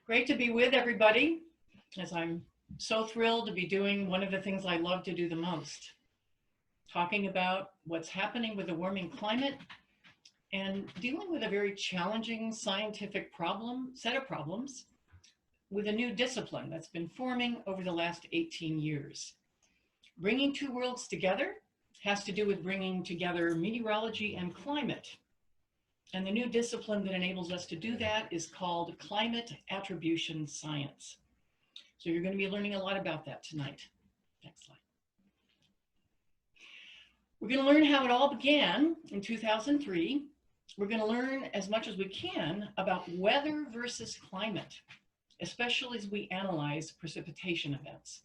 Great to be with everybody, as I'm so thrilled to be doing one of the things I love to do the most, talking about what's happening with the warming climate and dealing with a very challenging scientific set of problems with a new discipline that's been forming over the last 18 years. Bringing two worlds together has to do with bringing together meteorology and climate. And the new discipline that enables us to do that is called climate attribution science. So you're going to be learning a lot about that tonight. Next slide. We're going to learn how it all began in 2003. We're going to learn as much as we can about weather versus climate, especially as we analyze precipitation events.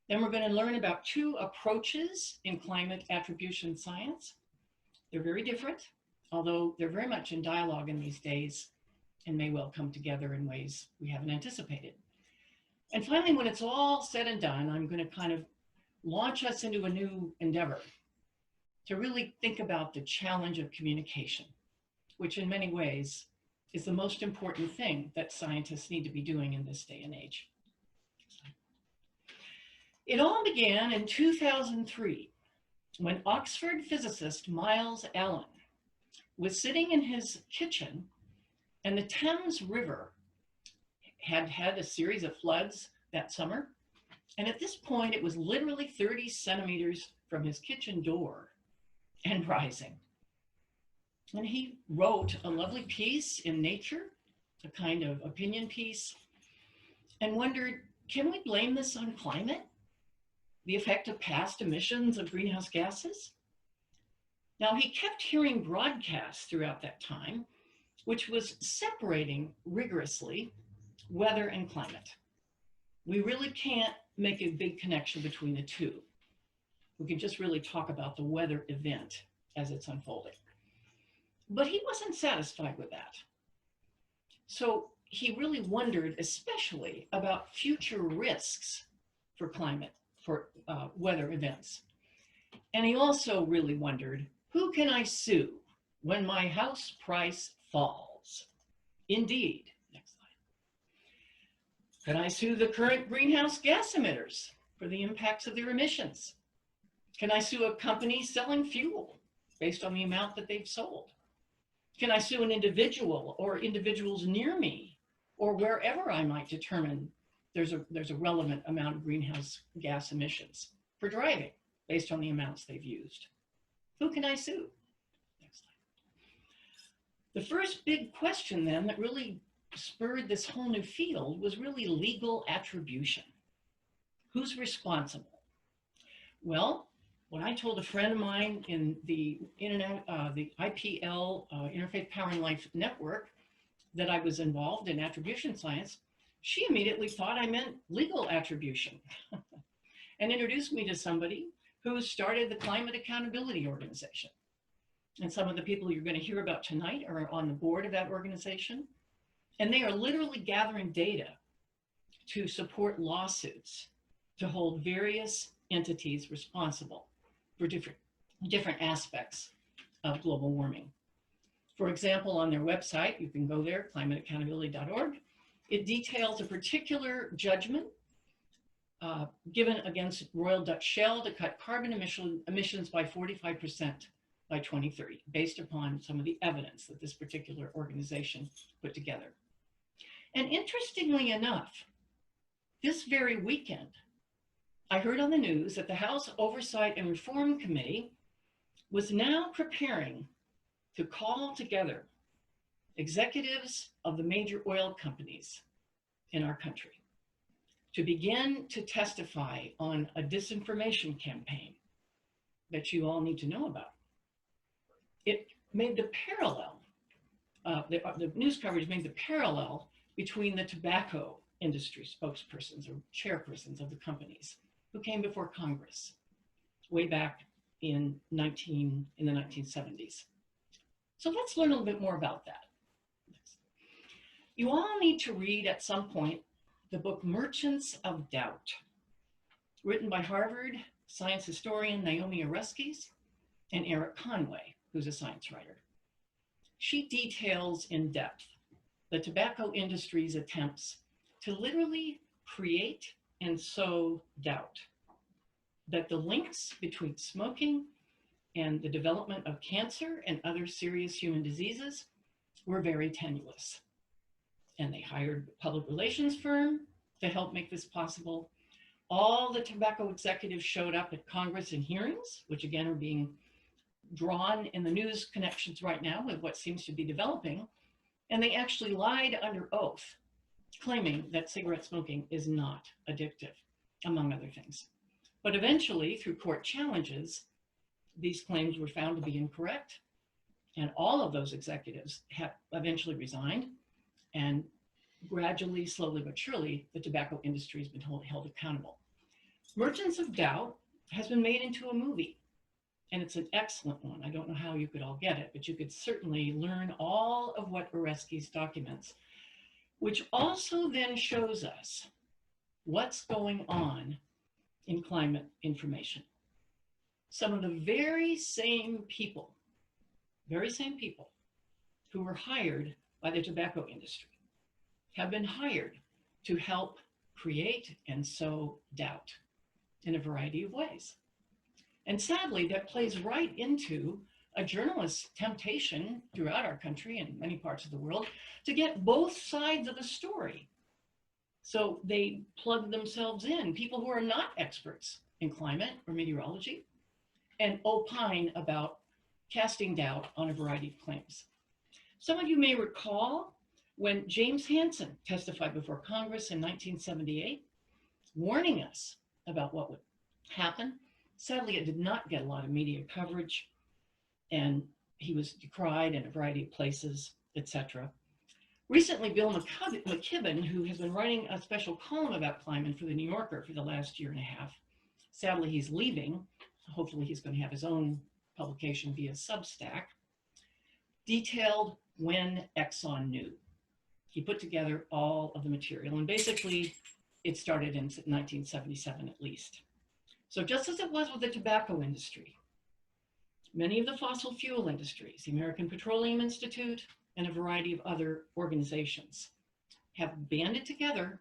Then we're going to learn about two approaches in climate attribution science. They're very different, although they're very much in dialogue in these days and may well come together in ways we haven't anticipated. And finally, when it's all said and done, I'm going to kind of launch us into a new endeavor to really think about the challenge of communication, which in many ways is the most important thing that scientists need to be doing in this day and age. It all began in 2003 when Oxford physicist Miles Allen was sitting in his kitchen, and the Thames River had had a series of floods that summer. And at this point, it was literally 30 centimeters from his kitchen door and rising. And he wrote a lovely piece in Nature, a kind of opinion piece, and wondered, can we blame this on climate? The effect of past emissions of greenhouse gases? Now, he kept hearing broadcasts throughout that time, which was separating rigorously weather and climate. We really can't make a big connection between the two. We can just really talk about the weather event as it's unfolding. But he wasn't satisfied with that. So he really wondered, especially about future risks for climate, for weather events. And he also really wondered, who can I sue when my house price falls? Indeed. Next slide. Can I sue the current greenhouse gas emitters for the impacts of their emissions? Can I sue a company selling fuel based on the amount that they've sold? Can I sue an individual or individuals near me or wherever I might determine there's a relevant amount of greenhouse gas emissions for driving based on the amounts they've used? Who can I sue? Next slide. The first big question then that really spurred this whole new field was really legal attribution. Who's responsible? Well, when I told a friend of mine in the internet, the IPL, Interfaith Power and Life Network, that I was involved in attribution science, she immediately thought I meant legal attribution and introduced me to somebody who started the Climate Accountability Organization. And some of the people you're going to hear about tonight are on the board of that organization. And they are literally gathering data to support lawsuits to hold various entities responsible for different aspects of global warming. For example, on their website, you can go there, climateaccountability.org. It details a particular judgment given against Royal Dutch Shell to cut carbon emissions by 45% by 2030, based upon some of the evidence that this particular organization put together. And interestingly enough, this very weekend, I heard on the news that the House Oversight and Reform Committee was now preparing to call together executives of the major oil companies in our country to begin to testify on a disinformation campaign that you all need to know about. It made the parallel, the news coverage made the parallel between the tobacco industry spokespersons or chairpersons of the companies who came before Congress way back in the 1970s. So let's learn a little bit more about that. You all need to read at some point the book Merchants of Doubt, written by Harvard science historian Naomi Oreskes and Eric Conway, who's a science writer. She details in depth the tobacco industry's attempts to literally create and sow doubt that the links between smoking and the development of cancer and other serious human diseases were very tenuous. And they hired a public relations firm to help make this possible. All the tobacco executives showed up at Congress in hearings, which again are being drawn in the news connections right now with what seems to be developing. And they actually lied under oath, claiming that cigarette smoking is not addictive, among other things. But eventually, through court challenges, these claims were found to be incorrect. And all of those executives have eventually resigned. And gradually, slowly but surely, the tobacco industry has been held accountable. Merchants of Doubt has been made into a movie. And it's an excellent one. I don't know how you could all get it, but you could certainly learn all of what Oresky's documents, which also then shows us what's going on in climate information. Some of the very same people who were hired by the tobacco industry have been hired to help create and sow doubt in a variety of ways. And sadly, that plays right into a journalist's temptation throughout our country and many parts of the world to get both sides of the story. So they plug themselves in, people who are not experts in climate or meteorology, and opine about casting doubt on a variety of claims. Some of you may recall when James Hansen testified before Congress in 1978, warning us about what would happen. Sadly, it did not get a lot of media coverage, and he was decried in a variety of places, etc. Recently, Bill McKibben, who has been writing a special column about climate for the New Yorker for the last year and a half, sadly, he's leaving. Hopefully, he's going to have his own publication via Substack, detailed when Exxon knew. He put together all of the material, and basically, it started in 1977 at least. So just as it was with the tobacco industry, many of the fossil fuel industries, the American Petroleum Institute, and a variety of other organizations have banded together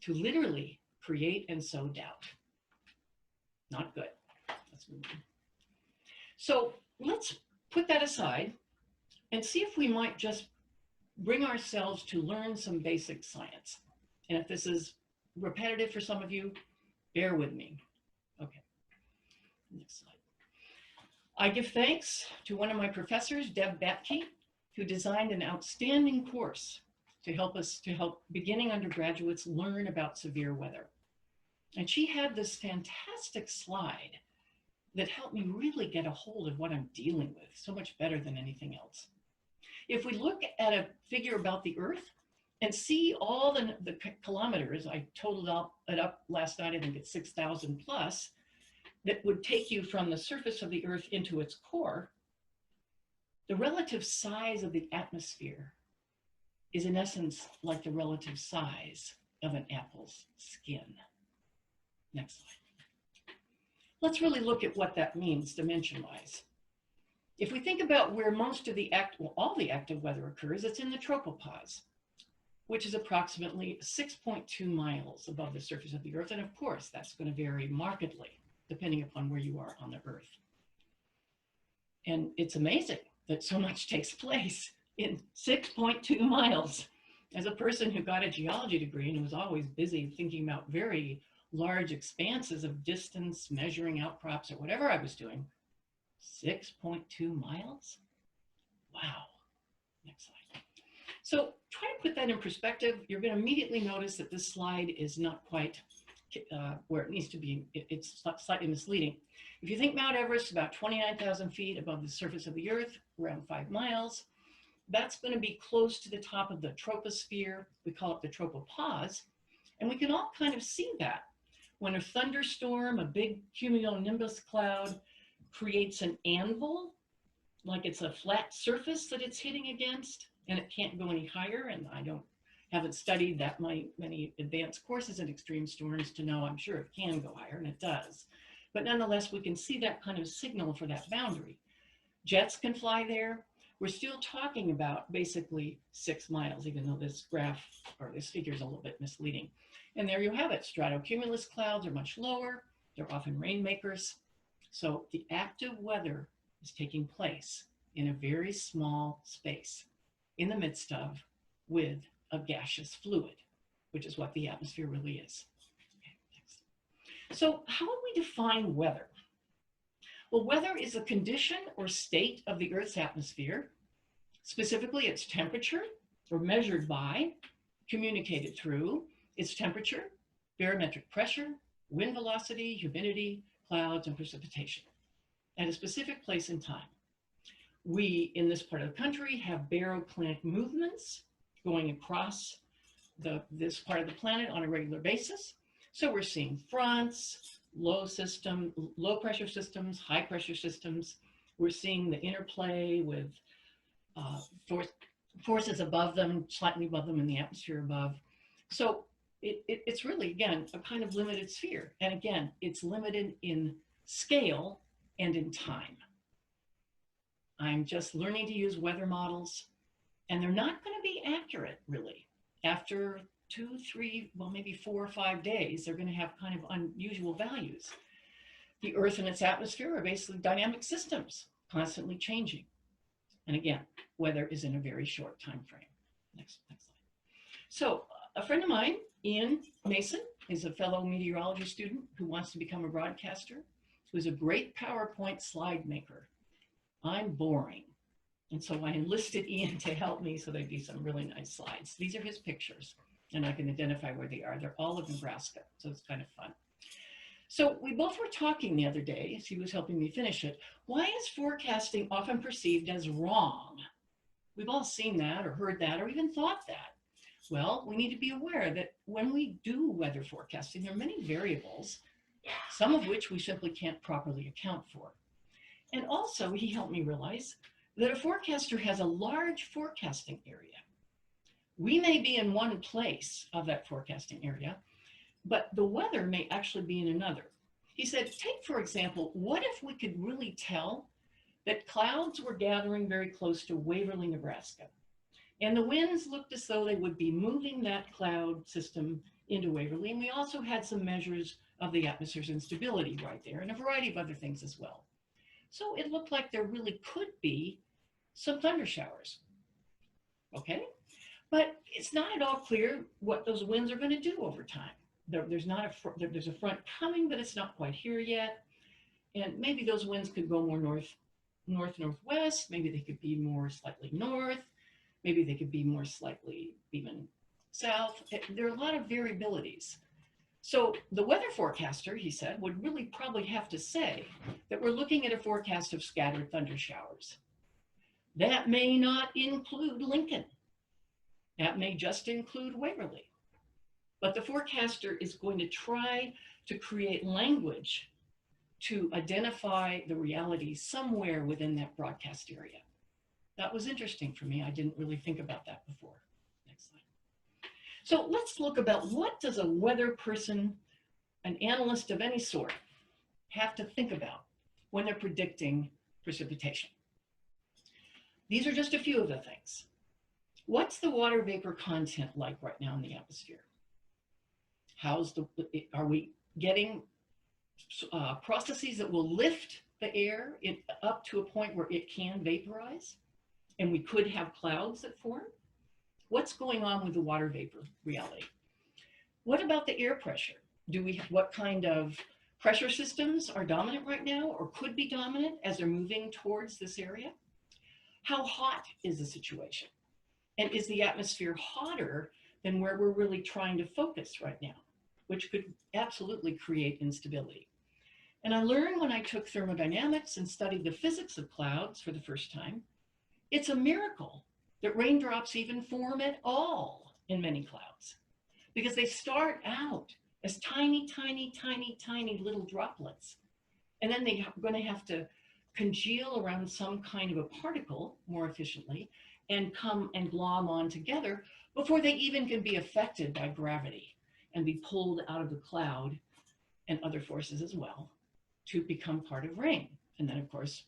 to literally create and sow doubt. Not good. Let's move on. So let's put that aside and see if we might just bring ourselves to learn some basic science. And if this is repetitive for some of you, bear with me. Okay, next slide. I give thanks to one of my professors, Deb Batke, who designed an outstanding course to help beginning undergraduates learn about severe weather. And she had this fantastic slide that helped me really get a hold of what I'm dealing with, so much better than anything else. If we look at a figure about the Earth and see all the kilometers, I totaled it up last night, I think it's 6,000 plus, that would take you from the surface of the Earth into its core, the relative size of the atmosphere is in essence like the relative size of an apple's skin. Next slide. Let's really look at what that means dimension-wise. If we think about where most of the all the active weather occurs, it's in the tropopause, which is approximately 6.2 miles above the surface of the Earth. And of course, that's going to vary markedly depending upon where you are on the Earth. And it's amazing that so much takes place in 6.2 miles. As a person who got a geology degree and was always busy thinking about very large expanses of distance, measuring outcrops or whatever I was doing, 6.2 miles? Wow. Next slide. So try to put that in perspective. You're going to immediately notice that this slide is not quite where it needs to be. It's slightly misleading. If you think Mount Everest is about 29,000 feet above the surface of the Earth, around 5 miles, that's going to be close to the top of the troposphere. We call it the tropopause. And we can all kind of see that when a thunderstorm, a big cumulonimbus cloud, creates an anvil, like it's a flat surface that it's hitting against, and it can't go any higher. And I haven't studied that many advanced courses in extreme storms to know I'm sure it can go higher, and it does. But nonetheless, we can see that kind of signal for that boundary. Jets can fly there. we're still talking about basically 6 miles, even though this graph or this figure is a little bit misleading. And there you have it. Stratocumulus clouds are much lower. They're often rainmakers. So the active weather is taking place in a very small space in the midst of with a gaseous fluid, which is what the atmosphere really is. Okay, next. So how would we define weather? Well, weather is a condition or state of the Earth's atmosphere, specifically its temperature, or measured by, communicated through, its temperature, barometric pressure, wind velocity, humidity, clouds, and precipitation at a specific place in time. We, in this part of the country, have baroclinic movements going across this part of the planet on a regular basis. So we're seeing fronts, low pressure systems, high pressure systems. We're seeing the interplay with forces above them, slightly above them in the atmosphere above. So it's really, again, a kind of limited sphere. And again, it's limited in scale and in time. I'm just learning to use weather models, and they're not going to be accurate, really. After 2, 3, well, maybe 4 or 5 days, they're going to have kind of unusual values. The Earth and its atmosphere are basically dynamic systems, constantly changing. And again, weather is in a very short time frame. Next slide. So a friend of mine, Ian Mason, is a fellow meteorology student who wants to become a broadcaster, who's a great PowerPoint slide maker. I'm boring. And so I enlisted Ian to help me so there'd be some really nice slides. These are his pictures, and I can identify where they are. They're all of Nebraska, so it's kind of fun. So we both were talking the other day, as he was helping me finish it. Why is forecasting often perceived as wrong? We've all seen that or heard that or even thought that. Well, we need to be aware that when we do weather forecasting, there are many variables, some of which we simply can't properly account for. And also, he helped me realize that a forecaster has a large forecasting area. We may be in one place of that forecasting area, but the weather may actually be in another. He said, take, for example, what if we could really tell that clouds were gathering very close to Waverly, Nebraska, and the winds looked as though they would be moving that cloud system into Waverly, and we also had some measures of the atmosphere's instability right there, and a variety of other things as well. So it looked like there really could be some thunder showers, okay? But it's not at all clear what those winds are going to do over time. There's a front coming, but it's not quite here yet. And maybe those winds could go more northwest. Maybe they could be more slightly north. Maybe they could be more slightly even south. There are a lot of variabilities. So the weather forecaster, he said, would really probably have to say that we're looking at a forecast of scattered thunder showers. That may not include Lincoln. That may just include Waverly. But the forecaster is going to try to create language to identify the reality somewhere within that broadcast area. That was interesting for me. I didn't really think about that before. Next slide. So let's look about what does a weather person, an analyst of any sort, have to think about when they're predicting precipitation. These are just a few of the things. What's the water vapor content like right now in the atmosphere? Are we getting processes that will lift the air up to a point where it can vaporize? And we could have clouds that form? What's going on with the water vapor reality? What about the air pressure? What kind of pressure systems are dominant right now or could be dominant as they're moving towards this area? How hot is the situation? And is the atmosphere hotter than where we're really trying to focus right now, which could absolutely create instability? And I learned when I took thermodynamics and studied the physics of clouds for the first time, it's a miracle that raindrops even form at all in many clouds, because they start out as tiny, tiny, tiny, tiny little droplets. And then they're going to have to congeal around some kind of a particle more efficiently and come and glom on together before they even can be affected by gravity and be pulled out of the cloud and other forces as well to become part of rain. And then, of course,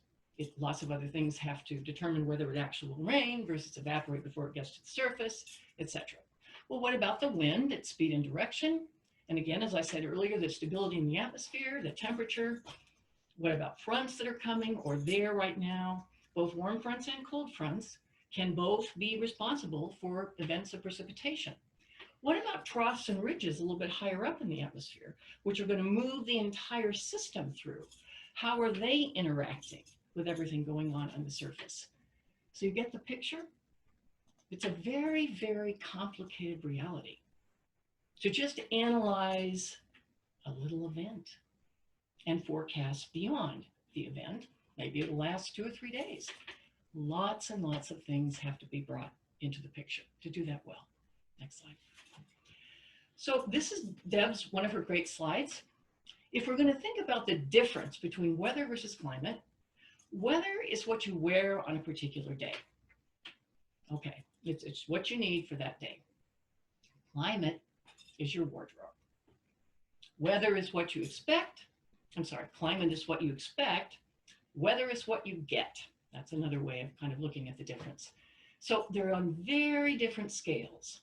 Lots of other things have to determine whether it actually will rain versus evaporate before it gets to the surface, etc. Well, what about the wind, its speed and direction? And again, as I said earlier, the stability in the atmosphere, the temperature. What about fronts that are coming or there right now? Both warm fronts and cold fronts can both be responsible for events of precipitation. What about troughs and ridges a little bit higher up in the atmosphere, which are going to move the entire system through? How are they interacting with everything going on the surface? So you get the picture? It's a very, very complicated reality to just analyze a little event and forecast beyond the event. Maybe it'll last 2 or 3 days. Lots and lots of things have to be brought into the picture to do that well. Next slide. So this is Deb's, one of her great slides. If we're going to think about the difference between weather versus climate, weather is what you wear on a particular day. Okay, it's what you need for that day. Climate is your wardrobe. Weather is what you expect. I'm sorry, climate is what you expect. Weather is what you get. That's another way of kind of looking at the difference. So they're on very different scales,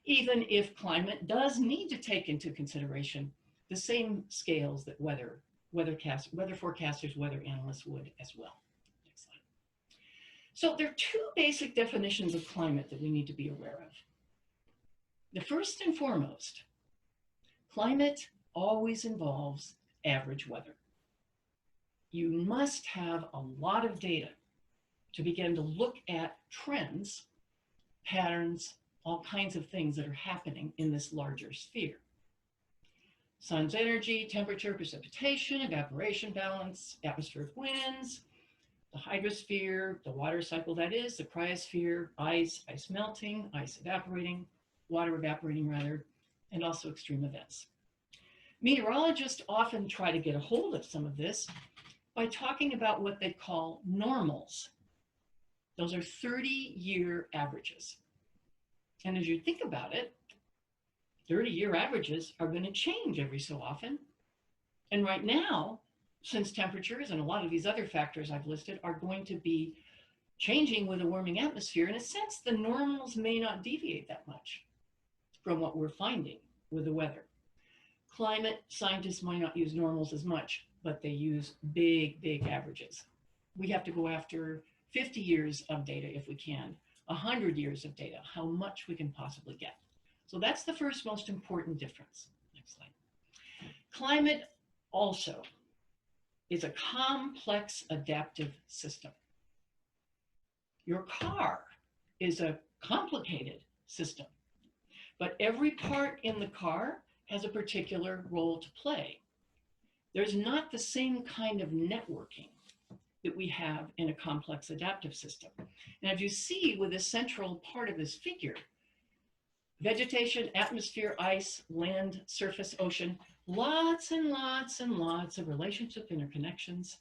even if climate does need to take into consideration the same scales that weather forecasters, weather analysts would as well. Next slide. So there are 2 basic definitions of climate that we need to be aware of. The first and foremost, climate always involves average weather. You must have a lot of data to begin to look at trends, patterns, all kinds of things that are happening in this larger sphere. Sun's energy, temperature, precipitation, evaporation balance, atmospheric winds, the hydrosphere, the water cycle that is, the cryosphere, ice melting, ice evaporating, water evaporating rather, and also extreme events. Meteorologists often try to get a hold of some of this by talking about what they call normals. Those are 30-year averages. And as you think about it, 30-year averages are going to change every so often. And right now, since temperatures and a lot of these other factors I've listed are going to be changing with a warming atmosphere, in a sense, the normals may not deviate that much from what we're finding with the weather. Climate scientists might not use normals as much, but they use big, big averages. We have to go after 50 years of data if we can, 100 years of data, how much we can possibly get. So that's the first most important difference. Next slide. Climate also is a complex adaptive system. Your car is a complicated system, but every part in the car has a particular role to play. There's not the same kind of networking that we have in a complex adaptive system. And as you see with the central part of this figure, vegetation, atmosphere, ice, land, surface, ocean, lots and lots and lots of relationship interconnections.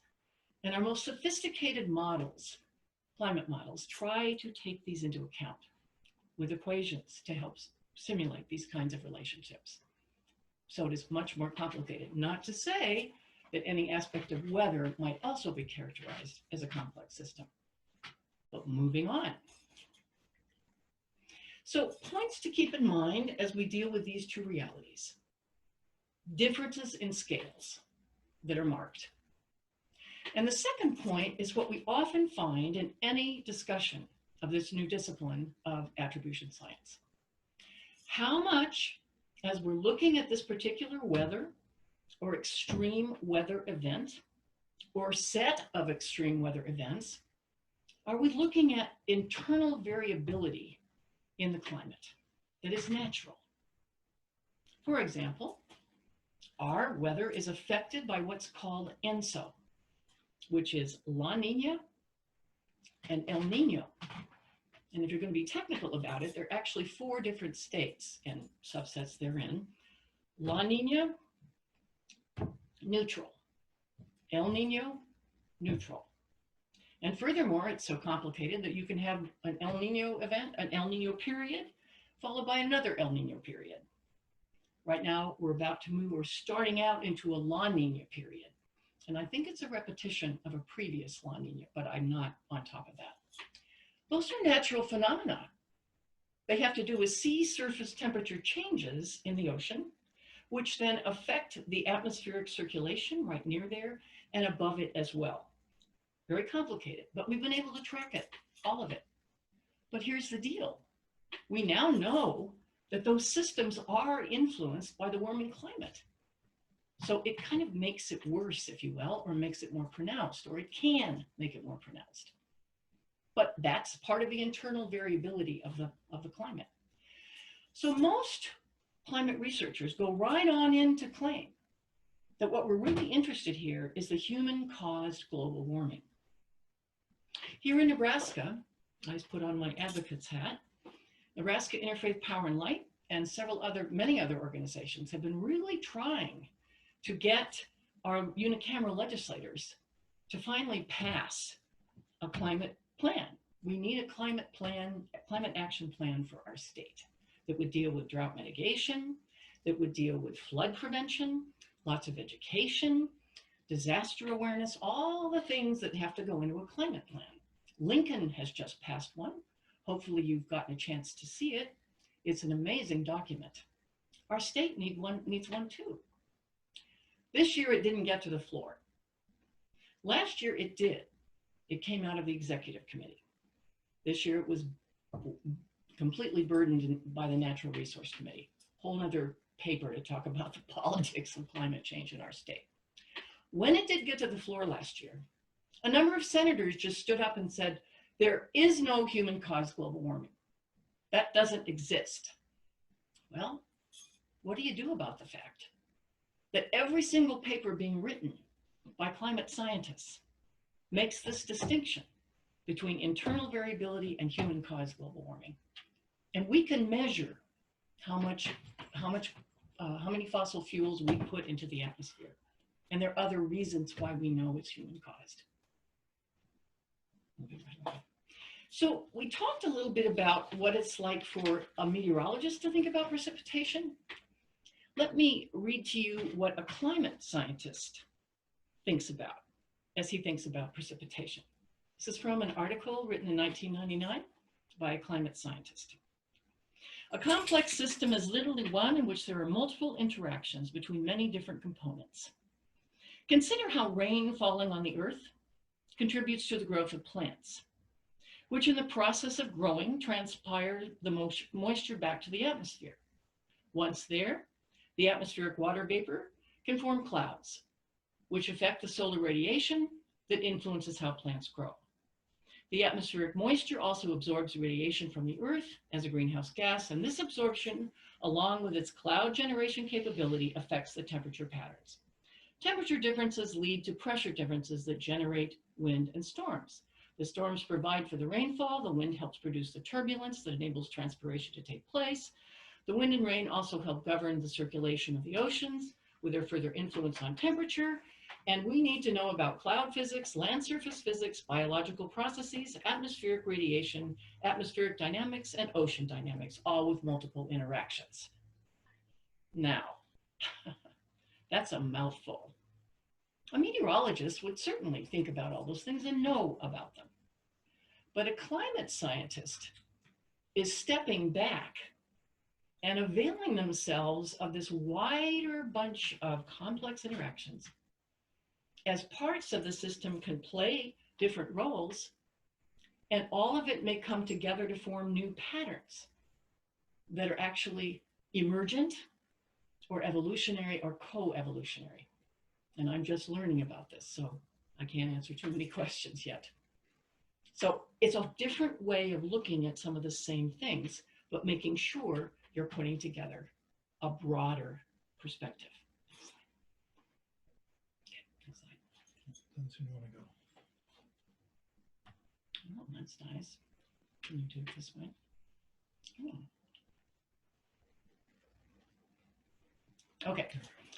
And our most sophisticated models, climate models, try to take these into account with equations to help simulate these kinds of relationships. So it is much more complicated, not to say that any aspect of weather might also be characterized as a complex system. But moving on. So points to keep in mind as we deal with these 2 realities. Differences in scales that are marked. And the second point is what we often find in any discussion of this new discipline of attribution science. How much, as we're looking at this particular weather or extreme weather event or set of extreme weather events, are we looking at internal variability in the climate that is natural? For example, our weather is affected by what's called ENSO, which is La Nina and El Nino. And if you're going to be technical about it, there are actually 4 different states and subsets therein. La Nina, neutral. El Nino, neutral. And furthermore, it's so complicated that you can have an El Nino event, an El Nino period, followed by another El Nino period. Right now, we're starting out into a La Nina period. And I think it's a repetition of a previous La Nina, but I'm not on top of that. Those are natural phenomena. They have to do with sea surface temperature changes in the ocean, which then affect the atmospheric circulation right near there and above it as well. Very complicated, but we've been able to track it, all of it. But here's the deal. We now know that those systems are influenced by the warming climate. So it kind of makes it worse, if you will, or makes it more pronounced, or it can make it more pronounced. But that's part of the internal variability of the climate. So most climate researchers go right on in to claim that what we're really interested here is the human-caused global warming. Here in Nebraska, I just put on my advocate's hat, Nebraska Interfaith Power and Light and many other organizations have been really trying to get our unicameral legislators to finally pass a climate plan. We need a climate action plan for our state that would deal with drought mitigation, that would deal with flood prevention, lots of education, disaster awareness, all the things that have to go into a climate plan. Lincoln has just passed one. Hopefully you've gotten a chance to see it. It's an amazing document. Our state needs one too. This year it didn't get to the floor. Last year it did. It came out of the executive committee. This year it was completely burdened by the Natural Resource Committee. Whole nother paper to talk about the politics of climate change in our state. When it did get to the floor last year, a number of senators just stood up and said, there is no human-caused global warming. That doesn't exist. Well, what do you do about the fact that every single paper being written by climate scientists makes this distinction between internal variability and human-caused global warming? And we can measure how many fossil fuels we put into the atmosphere. And there are other reasons why we know it's human-caused. So we talked a little bit about what it's like for a meteorologist to think about precipitation. Let me read to you what a climate scientist thinks about as he thinks about precipitation. This is from an article written in 1999 by a climate scientist. A complex system is literally one in which there are multiple interactions between many different components. Consider how rain falling on the earth contributes to the growth of plants, which in the process of growing transpire the moisture back to the atmosphere. Once there, the atmospheric water vapor can form clouds, which affect the solar radiation that influences how plants grow. The atmospheric moisture also absorbs radiation from the earth as a greenhouse gas, and this absorption, along with its cloud generation capability, affects the temperature patterns. Temperature differences lead to pressure differences that generate wind and storms. The storms provide for the rainfall, the wind helps produce the turbulence that enables transpiration to take place. The wind and rain also help govern the circulation of the oceans with their further influence on temperature. And we need to know about cloud physics, land surface physics, biological processes, atmospheric radiation, atmospheric dynamics, and ocean dynamics, all with multiple interactions. Now, that's a mouthful. A meteorologist would certainly think about all those things and know about them. But a climate scientist is stepping back and availing themselves of this wider bunch of complex interactions. As parts of the system can play different roles, and all of it may come together to form new patterns that are actually emergent or evolutionary or co-evolutionary. And I'm just learning about this, so I can't answer too many questions yet. So it's a different way of looking at some of the same things, but making sure you're putting together a broader perspective. That's where you want to go. Oh, that's nice. Can you do it this way? Oh. Okay,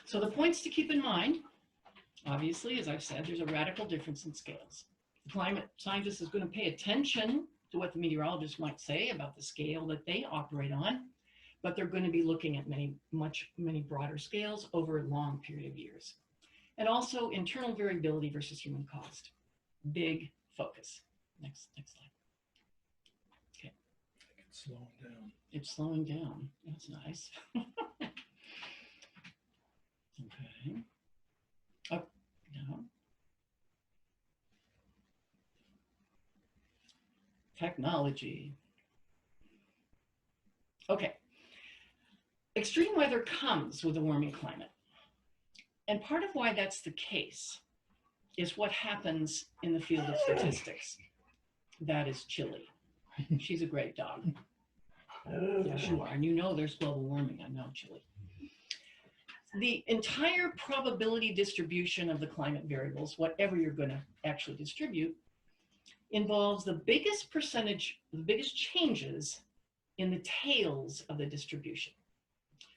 so the points to keep in mind, obviously, as I've said, there's a radical difference in scales. The climate scientist is going to pay attention to what the meteorologist might say about the scale that they operate on, but they're going to be looking at many broader scales over a long period of years. and also internal variability versus human caused. Big focus. Next slide. Okay. It's slowing down. It's slowing down. That's nice. Okay. Up, down. Technology. Okay. Extreme weather comes with a warming climate. And part of why that's the case is what happens in the field of statistics. That is Chili. She's a great dog. Yes, you are. And you know there's global warming. I know, Chili. The entire probability distribution of the climate variables, whatever you're going to actually distribute, involves the biggest percentage, the biggest changes in the tails of the distribution.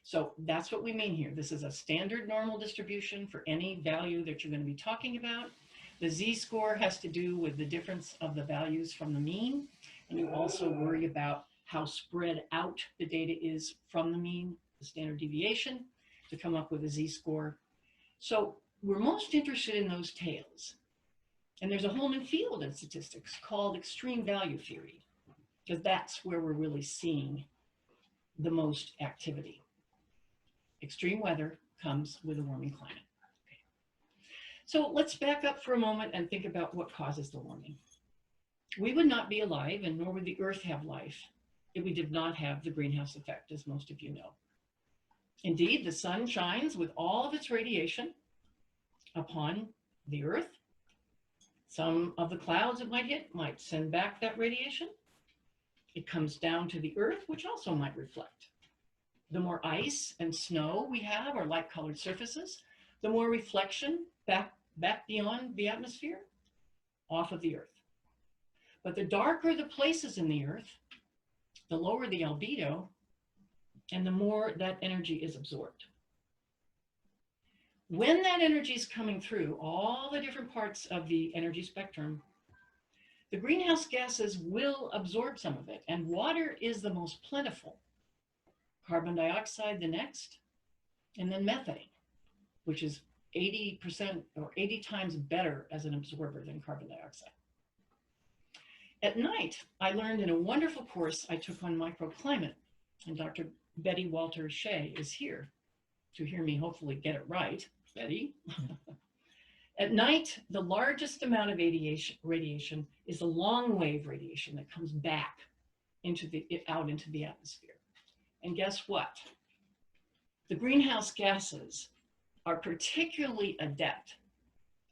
So that's what we mean here. This is a standard normal distribution for any value that you're going to be talking about. The z-score has to do with the difference of the values from the mean. And you also worry about how spread out the data is from the mean, the standard deviation, to come up with a z-score. So we're most interested in those tails. And there's a whole new field in statistics called extreme value theory, because that's where we're really seeing the most activity. Extreme weather comes with a warming climate. Okay. So let's back up for a moment and think about what causes the warming. We would not be alive, and nor would the Earth have life, if we did not have the greenhouse effect, as most of you know. Indeed, the sun shines with all of its radiation upon the Earth. Some of the clouds it might hit might send back that radiation. It comes down to the Earth, which also might reflect. The more ice and snow we have, or light-colored surfaces, the more reflection back beyond the atmosphere off of the Earth. But the darker the places in the Earth, the lower the albedo, and the more that energy is absorbed. When that energy is coming through all the different parts of the energy spectrum, the greenhouse gases will absorb some of it, and water is the most plentiful. Carbon dioxide the next, and then methane, which is 80% or 80 times better as an absorber than carbon dioxide. At night, I learned in a wonderful course I took on microclimate, and Dr. Betty Walter Shea is here to hear me hopefully get it right. Betty. At night, the largest amount of radiation is the long wave radiation that comes back out into the atmosphere. And guess what? The greenhouse gases are particularly adept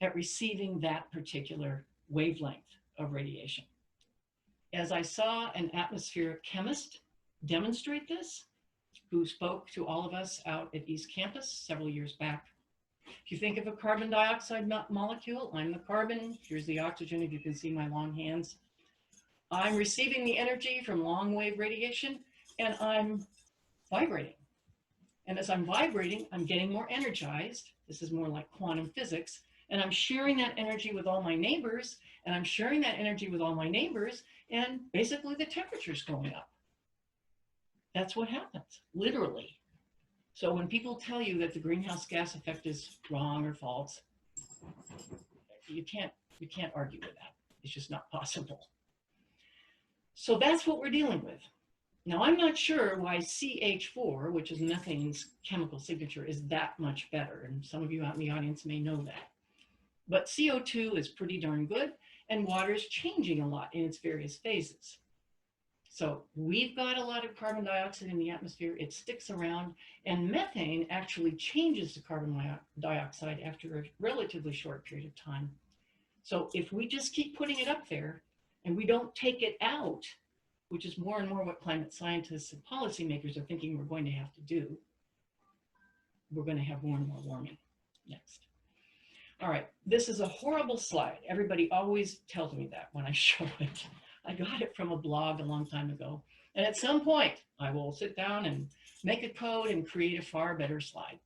at receiving that particular wavelength of radiation. As I saw an atmospheric chemist demonstrate this, who spoke to all of us out at East Campus several years back. If you think of a carbon dioxide molecule, I'm the carbon, here's the oxygen, if you can see my long hands. I'm receiving the energy from long wave radiation, and I'm vibrating. And as I'm vibrating, I'm getting more energized. This is more like quantum physics. And I'm sharing that energy with all my neighbors, and I'm sharing that energy with all my neighbors, and basically the temperature's going up. That's what happens, literally. So when people tell you that the greenhouse gas effect is wrong or false, you can't argue with that. It's just not possible. So that's what we're dealing with. Now, I'm not sure why CH4, which is methane's chemical signature, is that much better. And some of you out in the audience may know that. But CO2 is pretty darn good, and water is changing a lot in its various phases. So we've got a lot of carbon dioxide in the atmosphere, it sticks around, and methane actually changes to carbon dioxide after a relatively short period of time. So if we just keep putting it up there and we don't take it out, which is more and more what climate scientists and policymakers are thinking we're going to have to do, we're going to have more and more warming. Next. All right, this is a horrible slide. Everybody always tells me that when I show it. I got it from a blog a long time ago. And at some point, I will sit down and make a code and create a far better slide.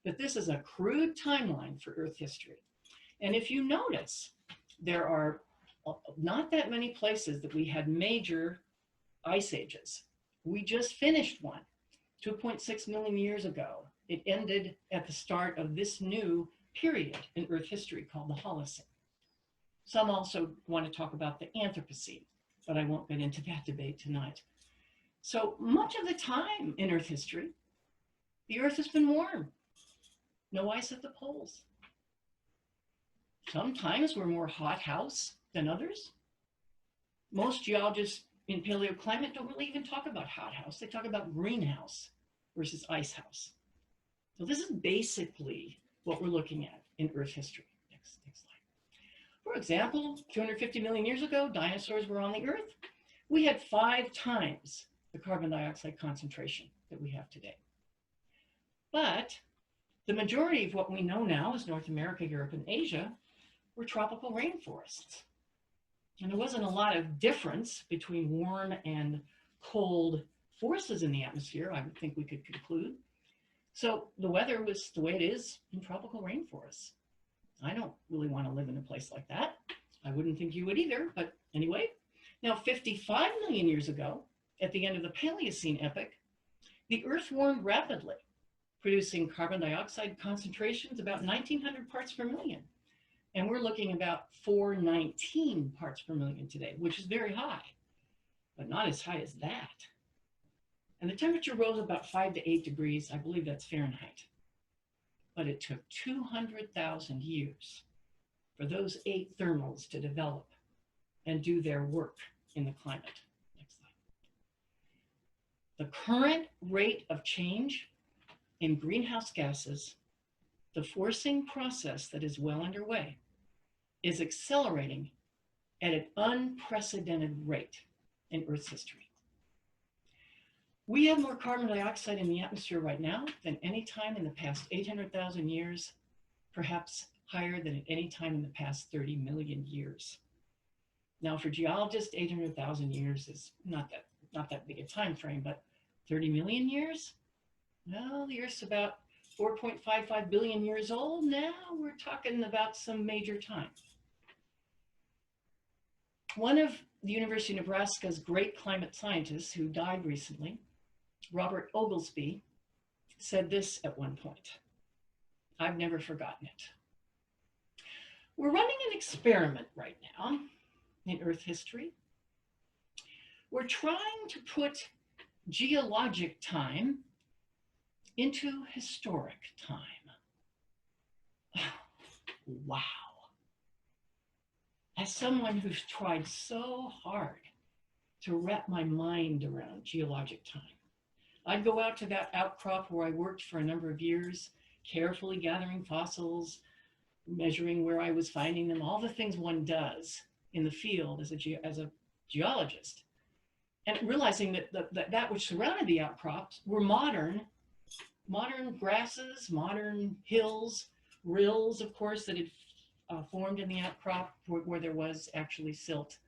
But this is a crude timeline for Earth history. And if you notice, there are not that many places that we had major ice ages. We just finished one 2.6 million years ago. It ended at the start of this new period in Earth history called the Holocene. Some also want to talk about the Anthropocene, but I won't get into that debate tonight. So much of the time in Earth history, the Earth has been warm. No ice at the poles. Sometimes we're more hothouse than others. Most geologists in paleoclimate don't really even talk about hothouse. They talk about greenhouse versus icehouse. So this is basically what we're looking at in Earth history. Next slide. For example, 250 million years ago, dinosaurs were on the Earth. We had 5 times the carbon dioxide concentration that we have today. But the majority of what we know now as North America, Europe, and Asia were tropical rainforests. And there wasn't a lot of difference between warm and cold forces in the atmosphere, I would think we could conclude. So the weather was the way it is in tropical rainforests. I don't really want to live in a place like that. I wouldn't think you would either, but anyway. Now, 55 million years ago, at the end of the Paleocene epoch, the Earth warmed rapidly, producing carbon dioxide concentrations about 1900 parts per million. And we're looking about 419 parts per million today, which is very high, but not as high as that. And the temperature rose about 5 to 8 degrees. I believe that's Fahrenheit. But it took 200,000 years for those 8 thermals to develop and do their work in the climate. Next slide. The current rate of change in greenhouse gases, the forcing process that is well underway, is accelerating at an unprecedented rate in Earth's history. We have more carbon dioxide in the atmosphere right now than any time in the past 800,000 years, perhaps higher than at any time in the past 30 million years. Now, for geologists, 800,000 years is not that big a time frame, but 30 million years? Well, the Earth's about 4.55 billion years old. Now we're talking about some major time. One of the University of Nebraska's great climate scientists who died recently, Robert Oglesby, said this at one point. I've never forgotten it. We're running an experiment right now in Earth history. We're trying to put geologic time into historic time. Wow. As someone who's tried so hard to wrap my mind around geologic time, I'd go out to that outcrop where I worked for a number of years, carefully gathering fossils, measuring where I was finding them, all the things one does in the field as a geologist, and realizing that which surrounded the outcrops were modern grasses, modern hills, rills, of course, that had formed in the outcrop where there was actually silt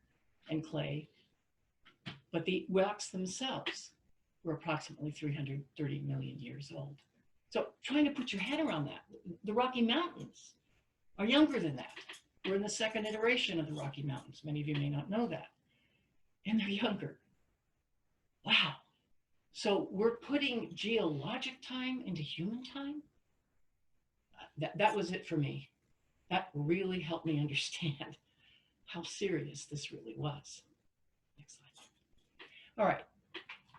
and clay. But the rocks themselves were approximately 330 million years old. So trying to put your head around that. The Rocky Mountains are younger than that. We're in the second iteration of the Rocky Mountains. Many of you may not know that. And they're younger. Wow. So we're putting geologic time into human time? That was it for me. That really helped me understand how serious this really was. Next slide. All right.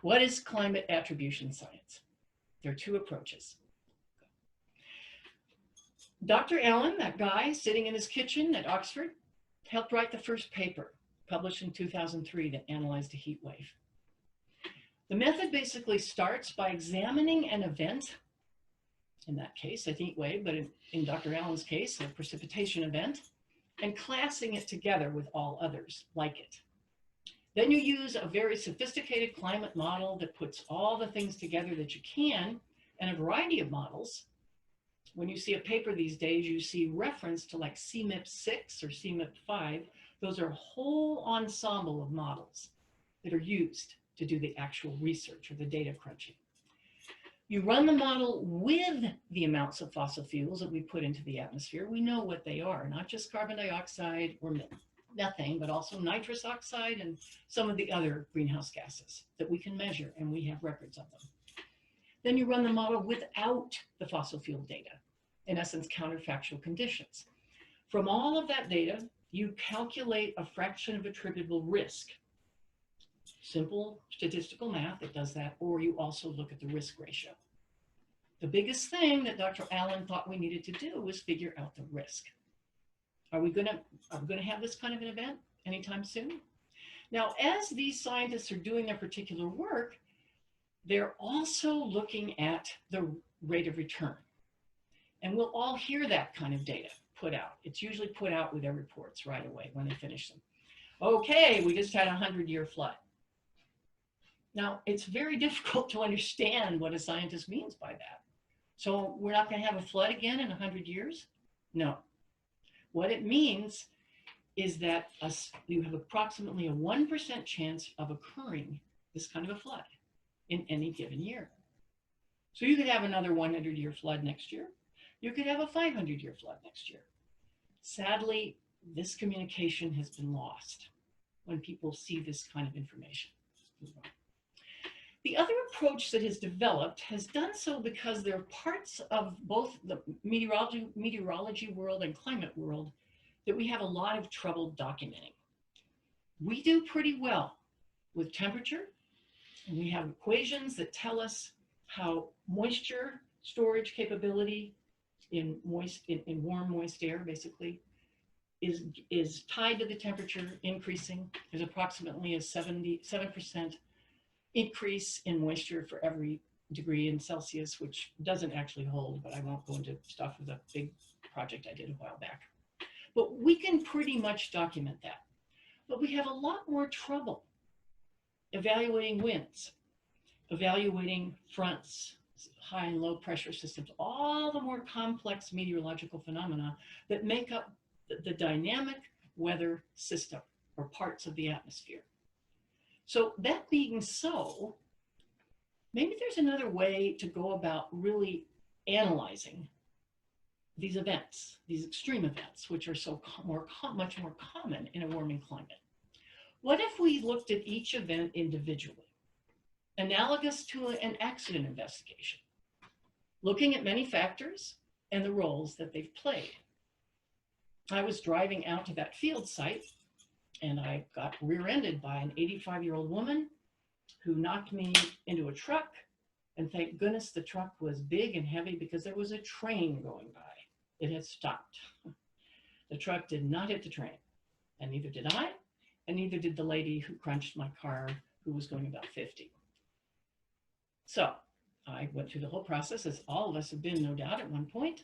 What is climate attribution science? There are 2 approaches. Dr. Allen, that guy sitting in his kitchen at Oxford, helped write the first paper published in 2003 that analyzed a heat wave. The method basically starts by examining an event, in that case, a heat wave, but in Dr. Allen's case, a precipitation event, and classing it together with all others like it. Then you use a very sophisticated climate model that puts all the things together that you can, and a variety of models. When you see a paper these days, you see reference to like CMIP6 or CMIP5. Those are a whole ensemble of models that are used to do the actual research or the data crunching. You run the model with the amounts of fossil fuels that we put into the atmosphere. We know what they are, not just carbon dioxide or methane, but also nitrous oxide and some of the other greenhouse gases that we can measure, and we have records of them. Then you run the model without the fossil fuel data. in essence, counterfactual conditions. From all of that data, you calculate a fraction of attributable risk. Simple statistical math that does that, or you also look at the risk ratio. The biggest thing that Dr. Allen thought we needed to do was figure out the risk. Are we going to have this kind of an event anytime soon? Now, as these scientists are doing their particular work, they're also looking at the rate of return. And we'll all hear that kind of data put out. It's usually put out with their reports right away when they finish them. Okay, we just had a 100-year flood. Now, it's very difficult to understand what a scientist means by that. So we're not going to have a flood again in 100 years? No. What it means is that you have approximately a 1% chance of occurring this kind of a flood in any given year. So you could have another 100-year flood next year. You could have a 500-year flood next year. Sadly, this communication has been lost when people see this kind of information. The other approach that has developed has done so because there are parts of both the meteorology world and climate world that we have a lot of trouble documenting. We do pretty well with temperature, and we have equations that tell us how moisture storage capability in warm, moist air, basically, is tied to the temperature increasing. There's approximately a 77% increase in moisture for every degree in Celsius, which doesn't actually hold, but I won't go into stuff with a big project I did a while back. But we can pretty much document that. But we have a lot more trouble evaluating winds, evaluating fronts, high and low pressure systems, all the more complex meteorological phenomena that make up the dynamic weather system or parts of the atmosphere. So that being so, maybe there's another way to go about really analyzing these events, these extreme events, which are so much more common in a warming climate. What if we looked at each event individually, analogous to an accident investigation, looking at many factors and the roles that they've played? I was driving out to that field site and I got rear-ended by an 85-year-old woman who knocked me into a truck. And thank goodness the truck was big and heavy because there was a train going by. It had stopped. The truck did not hit the train, and neither did I, and neither did the lady who crunched my car, who was going about 50. So I went through the whole process, as all of us have been, no doubt, at one point,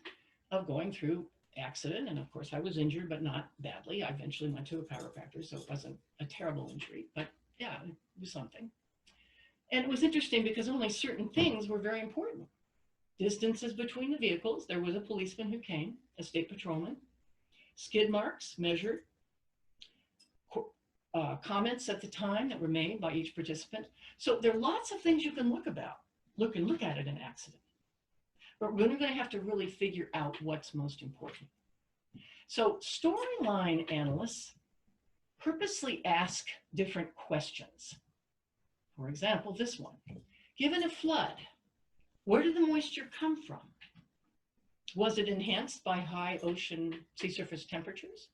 of going through accident. And of course, I was injured, but not badly. I eventually went to a chiropractor, so it wasn't a terrible injury, but yeah, it was something. And it was interesting because only certain things were very important. Distances between the vehicles. There was a policeman who came, a state patrolman. Skid marks measured. Comments at the time that were made by each participant. So there are lots of things you can look at in an accident. But we're going to have to really figure out what's most important. So storyline analysts purposely ask different questions. For example, this one. Given a flood, where did the moisture come from? Was it enhanced by high ocean sea surface temperatures,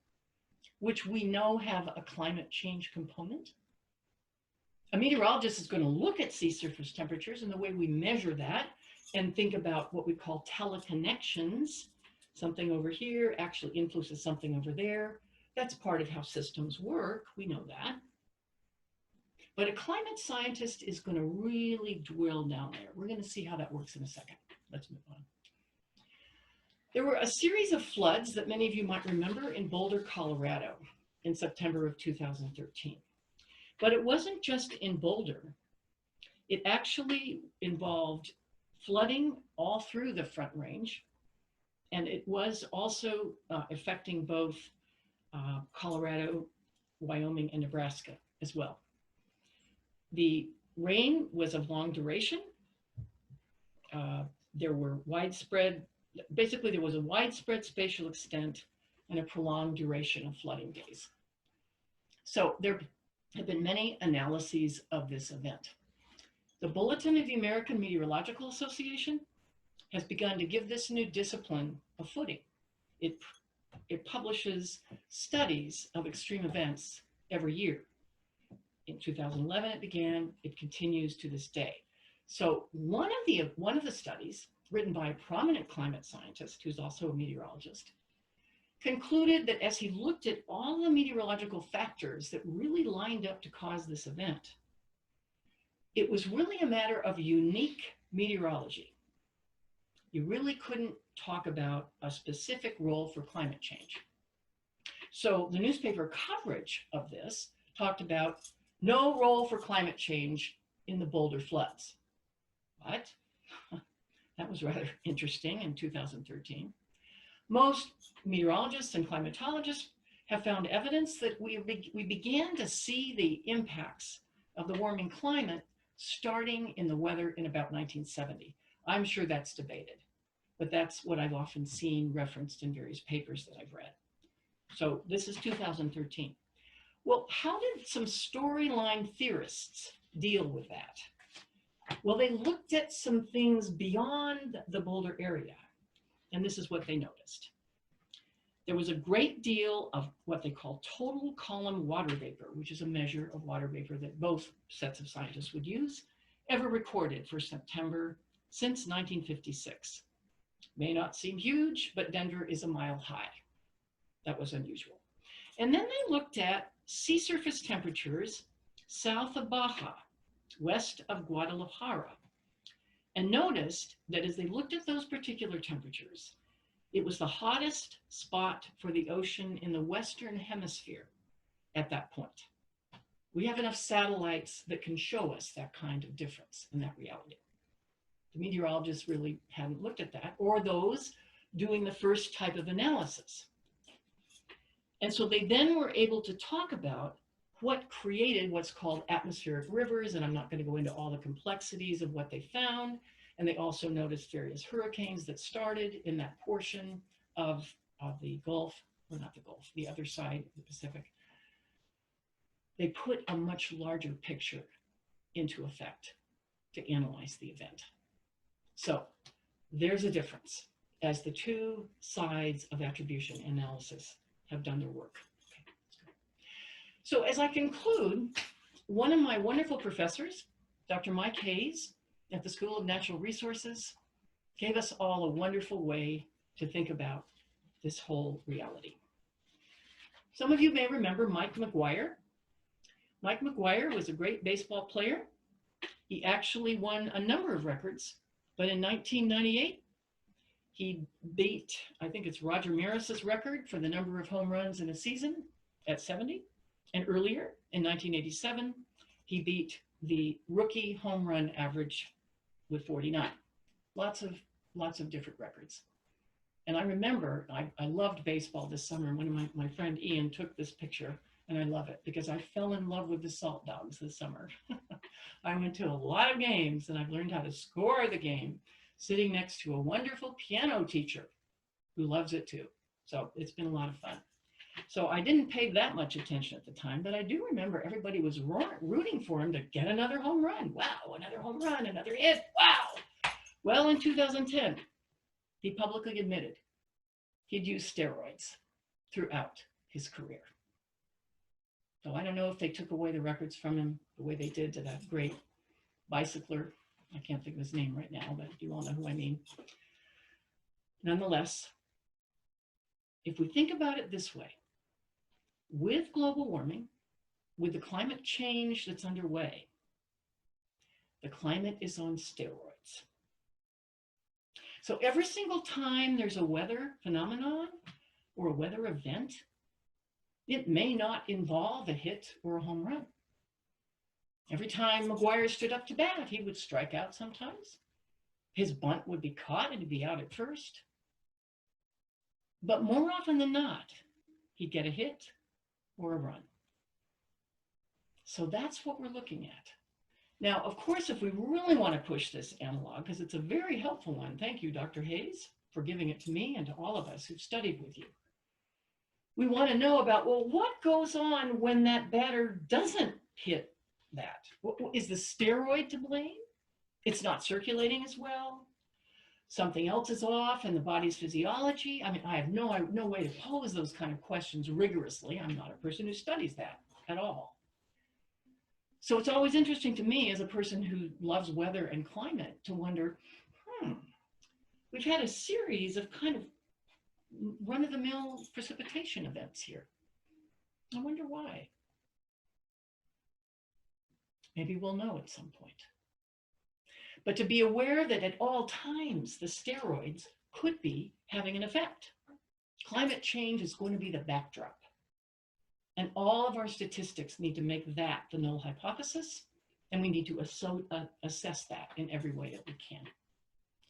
which we know have a climate change component? A meteorologist is going to look at sea surface temperatures and the way we measure that and think about what we call teleconnections. Something over here actually influences something over there. That's part of how systems work. We know that. But a climate scientist is going to really drill down there. We're going to see how that works in a second. Let's move on. There were a series of floods that many of you might remember in Boulder, Colorado in September of 2013. But it wasn't just in Boulder. It actually involved flooding all through the Front Range. And it was also affecting both Colorado, Wyoming, and Nebraska as well. The rain was of long duration. There were basically there was a widespread spatial extent and a prolonged duration of flooding days. So there have been many analyses of this event. The Bulletin of the American Meteorological Association has begun to give this new discipline a footing. It publishes studies of extreme events every year. In 2011 it began, it continues to this day. So one of the studies, written by a prominent climate scientist who's also a meteorologist, concluded that as he looked at all the meteorological factors that really lined up to cause this event, it was really a matter of unique meteorology. You really couldn't talk about a specific role for climate change. So the newspaper coverage of this talked about no role for climate change in the Boulder floods. What? That was rather interesting in 2013. Most meteorologists and climatologists have found evidence that we began to see the impacts of the warming climate starting in the weather in about 1970. I'm sure that's debated, but that's what I've often seen referenced in various papers that I've read. So this is 2013. Well, how did some storyline theorists deal with that? Well, they looked at some things beyond the Boulder area, and this is what they noticed. There was a great deal of what they call total column water vapor, which is a measure of water vapor that both sets of scientists would use, ever recorded for September since 1956. May not seem huge, but Denver is a mile high. That was unusual. And then they looked at sea surface temperatures south of Baja, west of Guadalajara, and noticed that as they looked at those particular temperatures, it was the hottest spot for the ocean in the Western Hemisphere at that point. We have enough satellites that can show us that kind of difference in that reality. The meteorologists really hadn't looked at that, or those doing the first type of analysis. And so they then were able to talk about what created what's called atmospheric rivers, and I'm not going to go into all the complexities of what they found. And they also noticed various hurricanes that started in that portion of the Gulf, or not the Gulf, the other side of the Pacific. They put a much larger picture into effect to analyze the event. So there's a difference as the two sides of attribution analysis have done their work. Okay. So as I conclude, one of my wonderful professors, Dr. Mike Hayes, at the School of Natural Resources, gave us all a wonderful way to think about this whole reality. Some of you may remember Mike McGuire. Mike McGuire was a great baseball player. He actually won a number of records, but in 1998, he beat, I think it's Roger Maris's record for the number of home runs in a season at 70. And earlier, in 1987, he beat the rookie home run average with 49. Lots of different records. And I remember, I loved baseball this summer. One of my friend Ian took this picture, and I love it because I fell in love with the Salt Dogs this summer. I went to a lot of games, and I've learned how to score the game sitting next to a wonderful piano teacher who loves it too. So it's been a lot of fun. So I didn't pay that much attention at the time, but I do remember everybody was rooting for him to get another home run. Wow, another home run, another hit, wow. Well, in 2010, he publicly admitted he'd used steroids throughout his career. So I don't know if they took away the records from him the way they did to that great bicycler. I can't think of his name right now, but you all know who I mean. Nonetheless, if we think about it this way, with global warming, with the climate change that's underway, the climate is on steroids. So every single time there's a weather phenomenon or a weather event, it may not involve a hit or a home run. Every time McGuire stood up to bat, he would strike out sometimes. His bunt would be caught and he'd be out at first. But more often than not, he'd get a hit or a run. So that's what we're looking at. Now, of course, if we really want to push this analog, because it's a very helpful one, thank you, Dr. Hayes, for giving it to me and to all of us who've studied with you. We want to know about, well, what goes on when that batter doesn't hit that? Is the steroid to blame? It's not circulating as well? something else is off in the body's physiology? I mean, I have no way to pose those kind of questions rigorously. I'm not a person who studies that at all. So it's always interesting to me as a person who loves weather and climate to wonder, we've had a series of kind of run-of-the-mill precipitation events here. I wonder why. Maybe we'll know at some point. But to be aware that at all times the steroids could be having an effect. Climate change is going to be the backdrop. And all of our statistics need to make that the null hypothesis, and we need to assess that in every way that we can.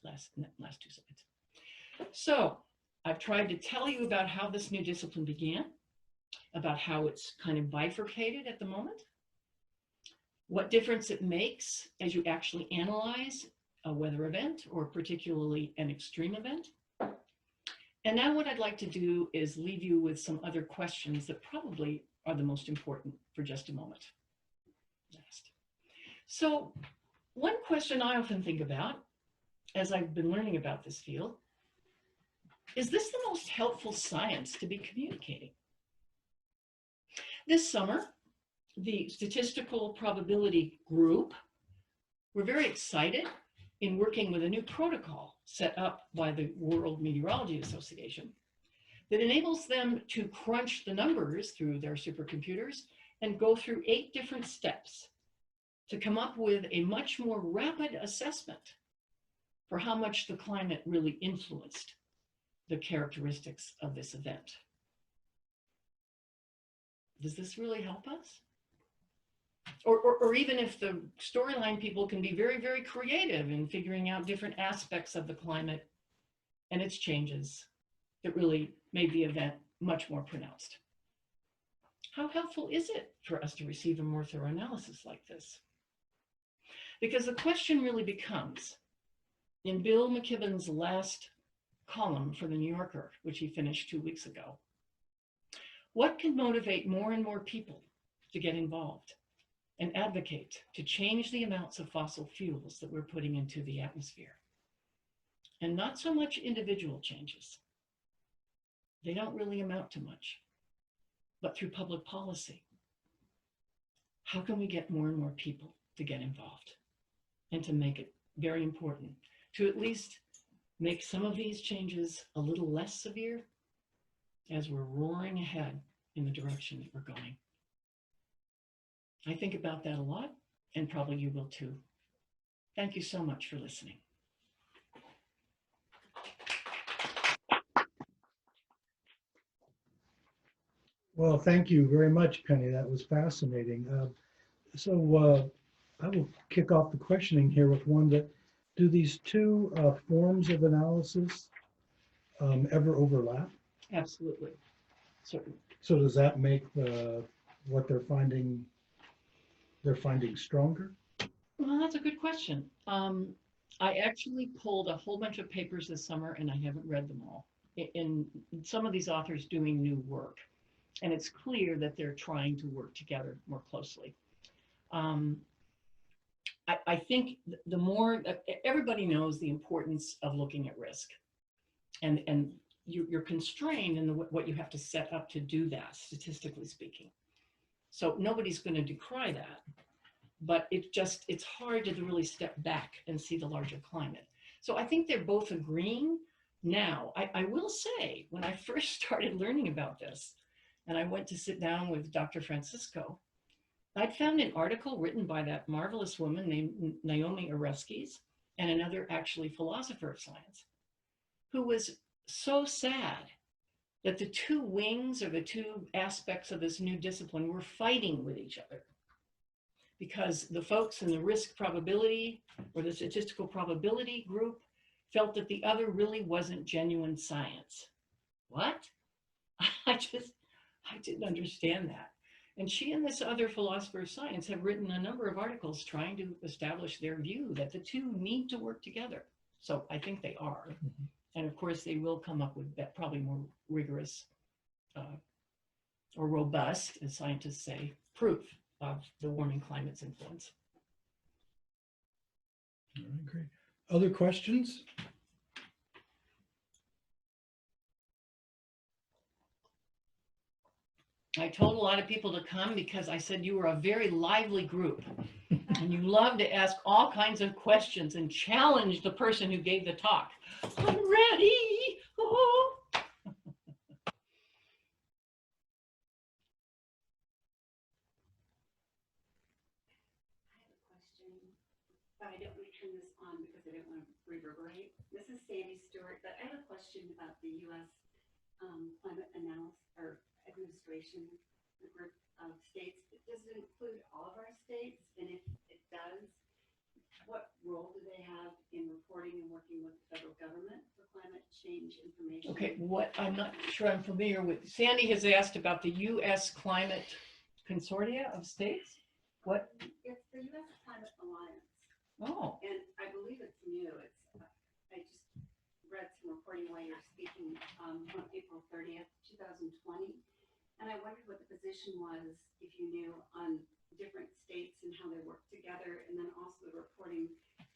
Last 2 slides. So I've tried to tell you about how this new discipline began, about how it's kind of bifurcated at the moment, what difference it makes as you actually analyze a weather event, or particularly an extreme event. And now what I'd like to do is leave you with some other questions that probably are the most important for just a moment. Next. So one question I often think about as I've been learning about this field, is this the most helpful science to be communicating? This summer, the statistical probability group were very excited in working with a new protocol set up by the World Meteorology Association that enables them to crunch the numbers through their supercomputers and go through 8 different steps to come up with a much more rapid assessment for how much the climate really influenced the characteristics of this event. Does this really help us? Or even if the storyline people can be very, very creative in figuring out different aspects of the climate and its changes that really made the event much more pronounced. How helpful is it for us to receive a more thorough analysis like this? Because the question really becomes, in Bill McKibben's last column for the New Yorker, which he finished 2 weeks ago, what can motivate more and more people to get involved and advocate to change the amounts of fossil fuels that we're putting into the atmosphere? And not so much individual changes. They don't really amount to much, but through public policy. How can we get more and more people to get involved and to make it very important to at least make some of these changes a little less severe as we're roaring ahead in the direction that we're going? I think about that a lot, and probably you will too. Thank you so much for listening. Well, thank you very much, Penny. That was fascinating. I will kick off the questioning here with one that, do these two forms of analysis ever overlap? Absolutely, certainly. So does that make what they're finding stronger? Well, that's a good question. I actually pulled a whole bunch of papers this summer, and I haven't read them all. In some of these authors doing new work, and it's clear that they're trying to work together more closely. I think the more, everybody knows the importance of looking at risk, and you're constrained in what you have to set up to do that, statistically speaking. So nobody's going to decry that, but it's hard to really step back and see the larger climate. So I think they're both agreeing now. I will say, when I first started learning about this, and I went to sit down with Dr. Francisco, I'd found an article written by that marvelous woman named Naomi Oreskes, and another actually philosopher of science, who was so sad that the two wings, or the two aspects of this new discipline, were fighting with each other. Because the folks in the risk probability, or the statistical probability group, felt that the other really wasn't genuine science. What? I didn't understand that. And she and this other philosopher of science have written a number of articles trying to establish their view that the two need to work together. So I think they are. Mm-hmm. And of course, they will come up with that probably more rigorous or robust, as scientists say, proof of the warming climate's influence. All right, great. Other questions? I told a lot of people to come because I said you were a very lively group and you love to ask all kinds of questions and challenge the person who gave the talk. I'm ready. Oh. But I don't want to turn this on because I don't want to reverberate. This is Sandy Stewart, but I have a question about the U.S. Climate Analysis or Administration, the group of states. Does it include all of our states? And if it does, what role do they have in reporting and working with the federal government for climate change information? Okay, what I'm not sure I'm familiar with. Sandy has asked about the U.S. Climate Consortia of states. What? It's the U.S. Climate Alliance. Oh, And I believe it's new. I just read some reporting while you were speaking on April 30th, 2020. And I wondered what the position was, if you knew, on different states and how they work together, and then also the reporting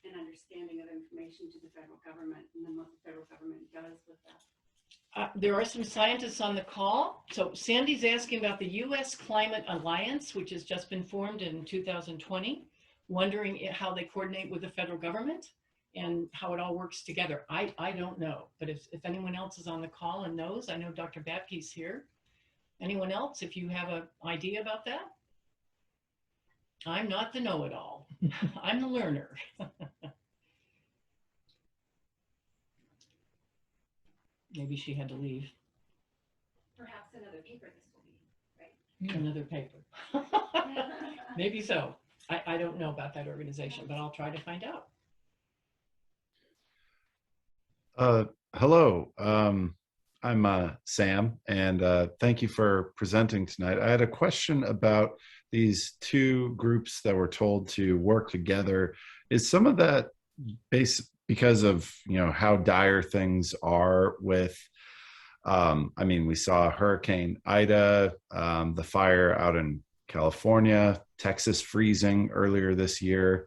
and understanding of information to the federal government, and then what the federal government does with that. there are some scientists on the call. So Sandy's asking about the U.S. Climate Alliance, which has just been formed in 2020. Wondering how they coordinate with the federal government and how it all works together. I don't know, but if anyone else is on the call and knows, I know Dr. Babke's here. Anyone else, if you have an idea about that? I'm not the know-it-all. I'm the learner. Maybe she had to leave. Perhaps another paper this will be, right? Another paper. Maybe so. I don't know about that organization, but I'll try to find out. Hello, I'm Sam, and thank you for presenting tonight. I had a question about these two groups that were told to work together. Is some of that because of how dire things are with? I mean, we saw Hurricane Ida, the fire out in California, Texas freezing earlier this year.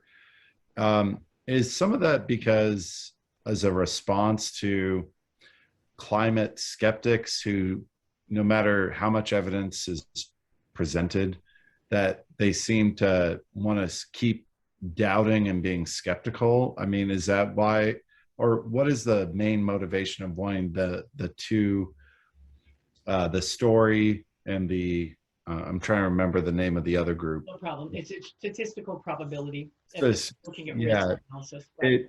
Is some of that because as a response to climate skeptics who, no matter how much evidence is presented, that they seem to want to keep doubting and being skeptical? I mean, is that why, or what is the main motivation of wanting the two, the story and the I'm trying to remember the name of the other group. No problem. It's a statistical probability. Looking at risk analysis. Right?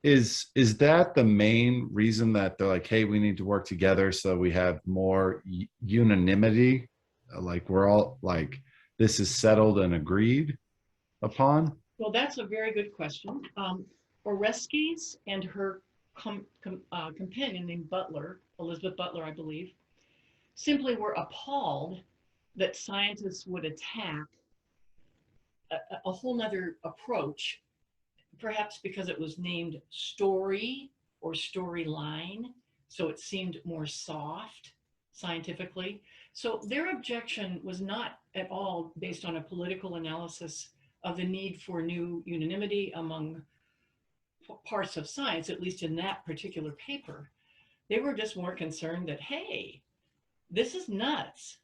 Is that the main reason that they're like, hey, we need to work together so we have more unanimity? Like we're all like, this is settled and agreed upon? Well, that's a very good question. Oreskes and her companion named Butler, Elizabeth Butler, I believe, simply were appalled that scientists would attack a whole nother approach, perhaps because it was named story or storyline, so it seemed more soft scientifically. So their objection was not at all based on a political analysis of the need for new unanimity among parts of science, at least in that particular paper. They were just more concerned that, hey, this is nuts.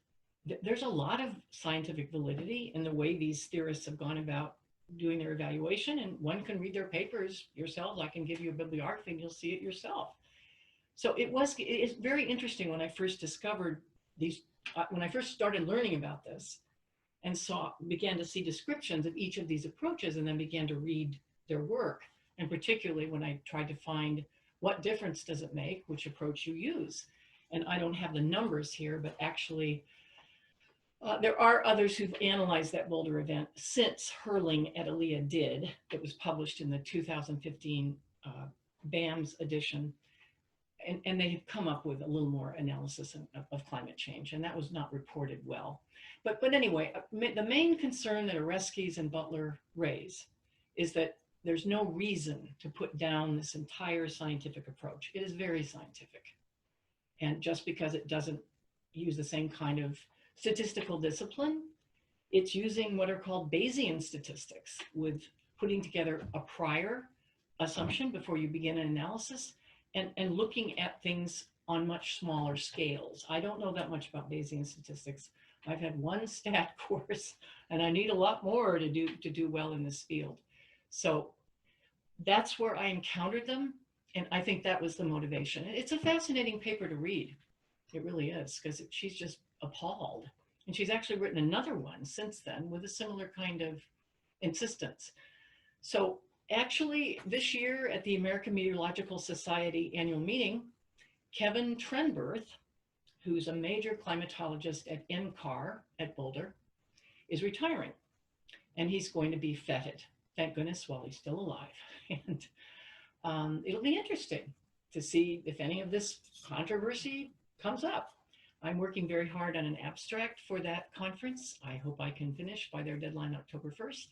There's a lot of scientific validity in the way these theorists have gone about doing their evaluation, and one can read their papers yourselves. I can give you a bibliography and you'll see it yourself. So it's very interesting when I first discovered these, when I first started learning about this and began to see descriptions of each of these approaches and then began to read their work. And particularly when I tried to find what difference does it make, which approach you use. And I don't have the numbers here, but actually there are others who've analyzed that Boulder event since Hurling et al. Did. It was published in the 2015 BAMS edition. And they've come up with a little more analysis of climate change, and that was not reported well. But anyway, the main concern that Oreskes and Butler raise is that there's no reason to put down this entire scientific approach. It is very scientific. And just because it doesn't use the same kind of statistical discipline, it's using what are called Bayesian statistics, with putting together a prior assumption before you begin an analysis and looking at things on much smaller scales. I don't know that much about Bayesian statistics. I've had one stat course, and I need a lot more to do well in this field. So that's where I encountered them, and I think that was the motivation. It's a fascinating paper to read. It really is, because she's just appalled. And she's actually written another one since then with a similar kind of insistence. So actually, this year at the American Meteorological Society annual meeting, Kevin Trenberth, who's a major climatologist at NCAR at Boulder, is retiring. And he's going to be feted, thank goodness, while he's still alive. And it'll be interesting to see if any of this controversy comes up. I'm working very hard on an abstract for that conference. I hope I can finish by their deadline, October 1st.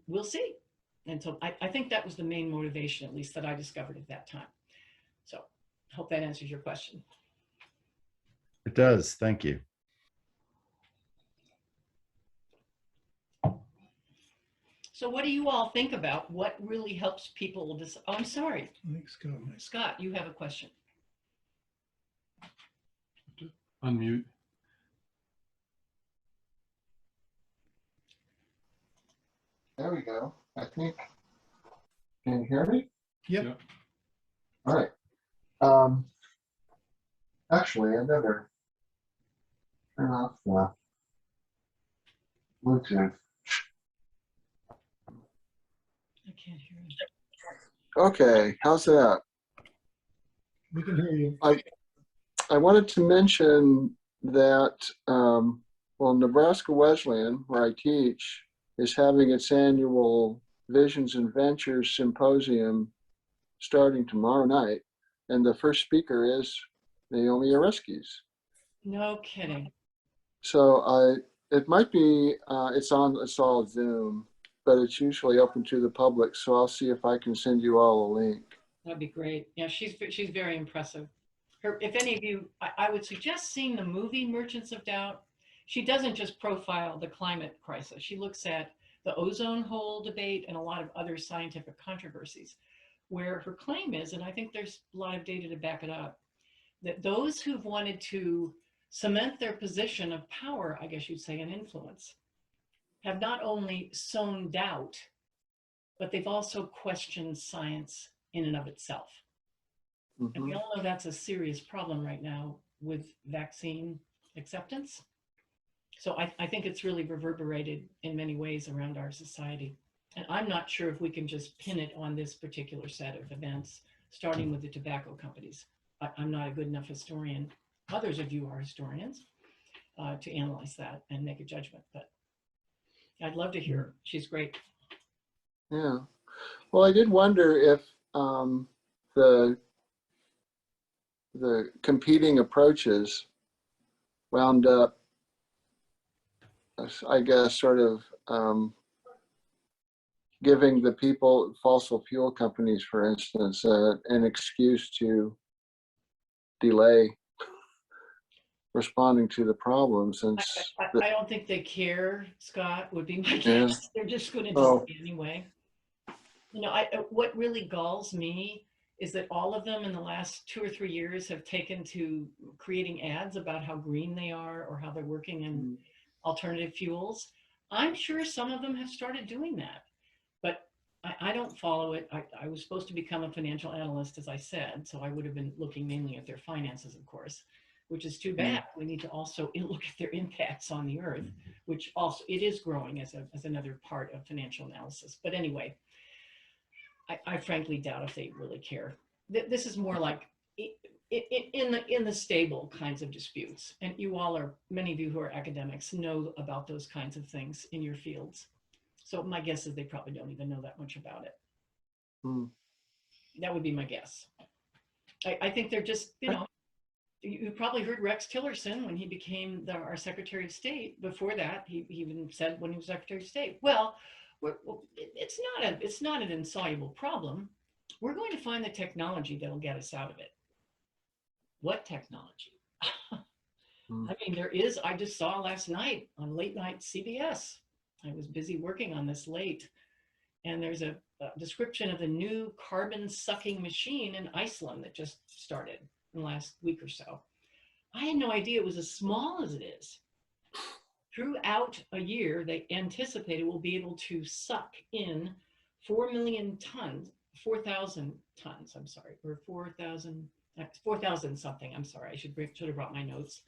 We'll see. And so I think that was the main motivation, at least that I discovered at that time. So I hope that answers your question. It does. Thank you. So what do you all think about what really helps people? Oh, I'm sorry. I think Scott might. Scott, you have a question. Unmute. There we go. I think. Can you hear me? Yep. Yep. All right. Actually, I better turn off the Bluetooth. I can't hear you. Okay, how's that? We can hear you. I wanted to mention that, Nebraska Wesleyan, where I teach, is having its annual Visions and Ventures Symposium starting tomorrow night. And the first speaker is Naomi Oreskes. No kidding. So it might be, it's all Zoom, but it's usually open to the public. So I'll see if I can send you all a link. That'd be great. Yeah, she's very impressive. If any of you, I would suggest seeing the movie Merchants of Doubt. She doesn't just profile the climate crisis. She looks at the ozone hole debate and a lot of other scientific controversies, where her claim is, and I think there's a lot of data to back it up, that those who've wanted to cement their position of power, I guess you'd say, and influence, have not only sown doubt, but they've also questioned science in and of itself. Mm-hmm. And we all know that's a serious problem right now with vaccine acceptance. So I think it's really reverberated in many ways around our society. And I'm not sure if we can just pin it on this particular set of events, starting with the tobacco companies. I'm not a good enough historian. Others of you are historians to analyze that and make a judgment. But I'd love to hear her. She's great. Yeah. Well, I did wonder if the competing approaches wound up, I guess, sort of giving the people, fossil fuel companies, for instance, an excuse to delay responding to the problem, since I don't think they care, Scott, would be my guess. Yeah. They're just going to do it anyway. You know, what really galls me is that all of them in the last 2 or 3 years have taken to creating ads about how green they are or how they're working in alternative fuels. I'm sure some of them have started doing that, but I don't follow it. I was supposed to become a financial analyst, as I said, so I would have been looking mainly at their finances, of course, which is too bad. We need to also look at their impacts on the earth, which also, it is growing as another part of financial analysis. But anyway, I frankly doubt if they really care. This is more like in the stable kinds of disputes. And you all are, many of you who are academics know about those kinds of things in your fields. So my guess is they probably don't even know that much about it. That would be my guess. I think they're just, you know, you probably heard Rex Tillerson when he became our Secretary of State. Before that, he even said when he was Secretary of State, well, it's not an insoluble problem. We're going to find the technology that'll get us out of it. What technology? I mean, there is, I just saw last night on late night CBS. I was busy working on this late. And there's a description of a new carbon sucking machine in Iceland that just started in the last week or so. I had no idea it was as small as it is. Throughout a year, they anticipated we'll be able to suck in 4 million tons, 4,000 tons, I'm sorry, or 4,000 something, I'm sorry, I should have brought my notes.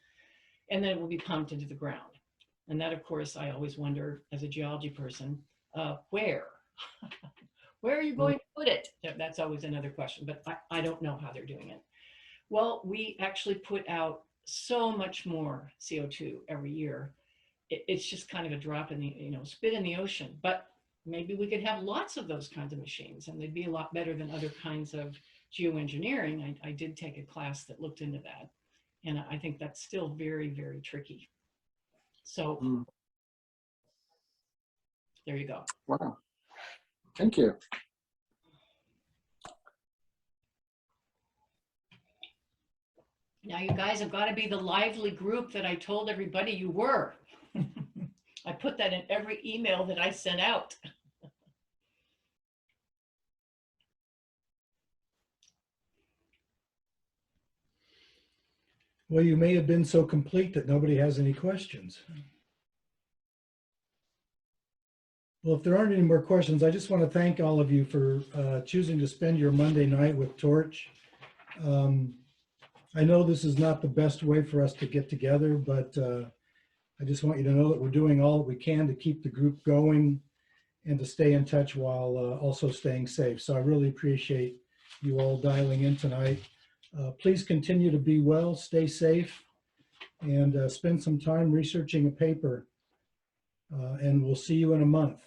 And then it will be pumped into the ground. And that, of course, I always wonder as a geology person, where? Where are you going to put it? That's always another question, but I don't know how they're doing it. Well, we actually put out so much more CO2 every year. It's just kind of a drop in the, spit in the ocean. But maybe we could have lots of those kinds of machines, and they'd be a lot better than other kinds of geoengineering. I did take a class that looked into that, and I think that's still very, very tricky. So there you go. Wow. Thank you. Now you guys have got to be the lively group that I told everybody you were. I put that in every email that I sent out. Well, you may have been so complete that nobody has any questions. Well, if there aren't any more questions, I just want to thank all of you for choosing to spend your Monday night with Torch. I know this is not the best way for us to get together, but I just want you to know that we're doing all that we can to keep the group going and to stay in touch while also staying safe. So I really appreciate you all dialing in tonight. Please continue to be well, stay safe, and spend some time researching a paper. And we'll see you in a month.